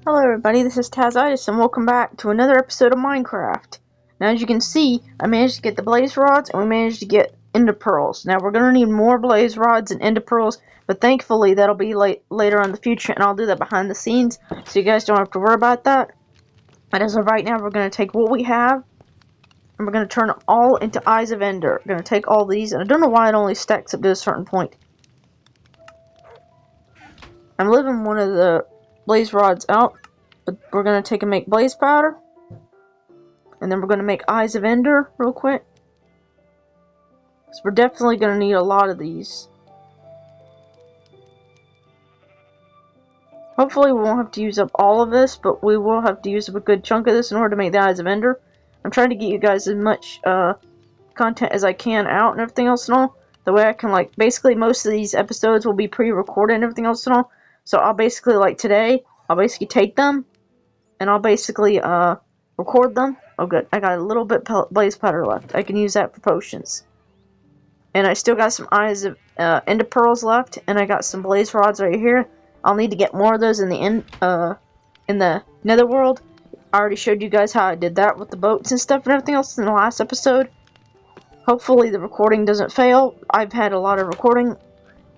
Hello everybody, this is Tazzitis and welcome back to another episode of Minecraft. Now as you can see, I managed to get the blaze rods and we managed to get ender pearls. Now we're going to need more blaze rods and ender pearls, but thankfully that'll be later in the future and I'll do that behind the scenes so you guys don't have to worry about that. But as of right now, we're going to take what we have and we're going to turn it all into eyes of ender. We're going to take all these, and I don't know why it only stacks up to a certain point. I'm leaving one of the blaze rods out, but we're going to take and make blaze powder. And then we're going to make eyes of ender real quick. So we're definitely going to need a lot of these. Hopefully we won't have to use up all of this, but we will have to use up a good chunk of this in order to make the eyes of ender. I'm trying to get you guys as much content as I can out and everything else and all. The way I can, like, basically most of these episodes will be pre-recorded and everything else and all. So I'll basically, like today, I'll basically take them and I'll basically record them. Oh good, I got a little bit blaze powder left. I can use that for potions. And I still got some eyes of ender pearls left, and I got some blaze rods right here. I'll need to get more of those in the netherworld. I already showed you guys how I did that with the boats and stuff and everything else in the last episode. Hopefully the recording doesn't fail. I've had a lot of recording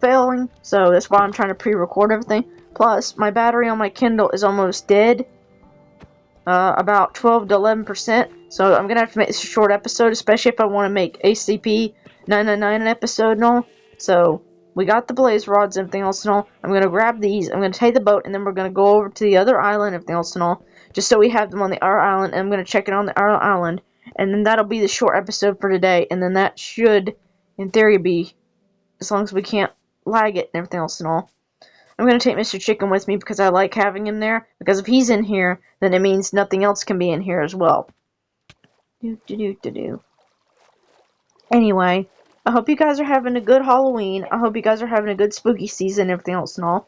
failing, so that's why I'm trying to pre-record everything. Plus, my battery on my Kindle is almost dead. About 12 to 11%. So I'm going to have to make this a short episode, especially if I want to make ACP-999 an episode and all. So we got the blaze rods and everything else and all. I'm going to grab these. I'm going to take the boat, and then we're going to go over to the other island and everything else and all. Just so we have them on the other island, and I'm going to check it on the other island. And then that'll be the short episode for today. And then that should, in theory, be, as long as we can't lag it and everything else and all. I'm going to take Mr. Chicken with me because I like having him there. Because if he's in here, then it means nothing else can be in here as well. Anyway, I hope you guys are having a good Halloween. I hope you guys are having a good spooky season and everything else and all.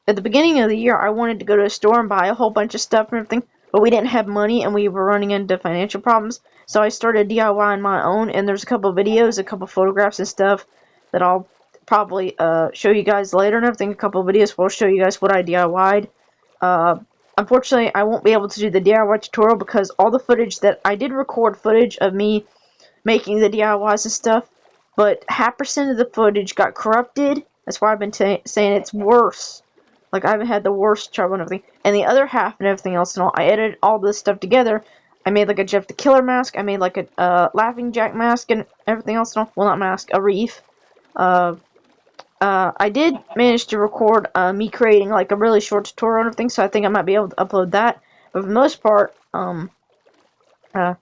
At the beginning of the year, I wanted to go to a store and buy a whole bunch of stuff and everything. But we didn't have money and we were running into financial problems. So I started DIYing my own. And there's a couple videos, a couple photographs and stuff that I'll probably show you guys later and everything. A couple videos will show you guys what I DIY'd. Unfortunately, I won't be able to do the DIY tutorial because all the footage that I did record footage of me making the DIYs and stuff, but 0.5% of the footage got corrupted. That's why I've been saying it's worse. Like, I haven't had the worst trouble and everything. And the other half and everything else and all, I edited all this stuff together. I made like a Jeff the Killer mask. I made like a Laughing Jack mask and everything else and all. Well, not mask, a reef. I did manage to record me creating like a really short tutorial and everything, so I think I might be able to upload that. But for the most part, all the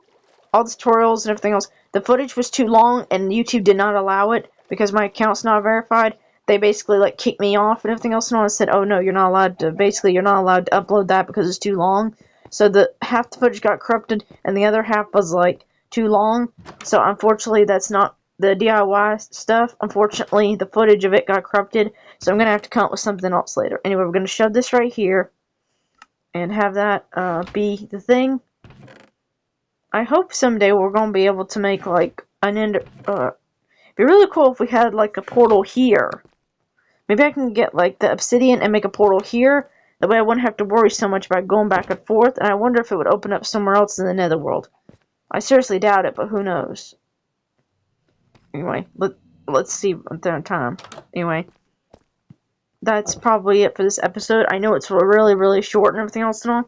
tutorials and everything else, the footage was too long and YouTube did not allow it because my account's not verified. They basically like kicked me off and everything else, and I said, oh no, you're not allowed to, basically you're not allowed to upload that because it's too long. So the half the footage got corrupted and the other half was like too long. So unfortunately that's not the DIY stuff. Unfortunately the footage of it got corrupted, so I'm gonna have to come up with something else later. Anyway, we're gonna shove this right here and have that be the thing. I hope someday we're gonna be able to make like an end. It'd be really cool if we had like a portal here. Maybe I can get like the obsidian and make a portal here. That way I wouldn't have to worry so much about going back and forth. And I wonder if it would open up somewhere else in the netherworld. I seriously doubt it, but who knows. Anyway, let's see at the time. Anyway, that's probably it for this episode. I know it's really, really short and everything else and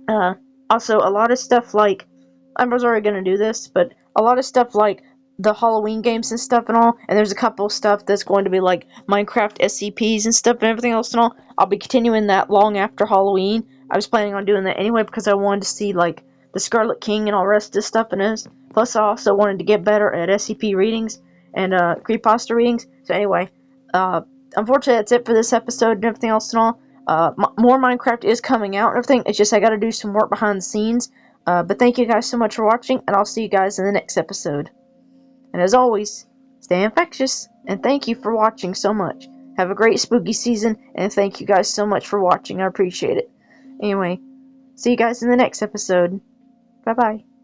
all. Also, a lot of stuff like, I was already going to do this, but a lot of stuff like the Halloween games and stuff and all, and there's a couple stuff that's going to be like Minecraft SCPs and stuff and everything else and all. I'll be continuing that long after Halloween. I was planning on doing that anyway because I wanted to see like the Scarlet King and all the rest of this stuff in this. Plus I also wanted to get better at SCP readings and creepypasta readings. So anyway, unfortunately that's it for this episode and everything else and all. More Minecraft is coming out and everything. It's just I gotta do some work behind the scenes. But thank you guys so much for watching, and I'll see you guys in the next episode. And as always, stay infectious, and thank you for watching so much. Have a great spooky season, and thank you guys so much for watching. I appreciate it. Anyway, see you guys in the next episode. Bye-bye.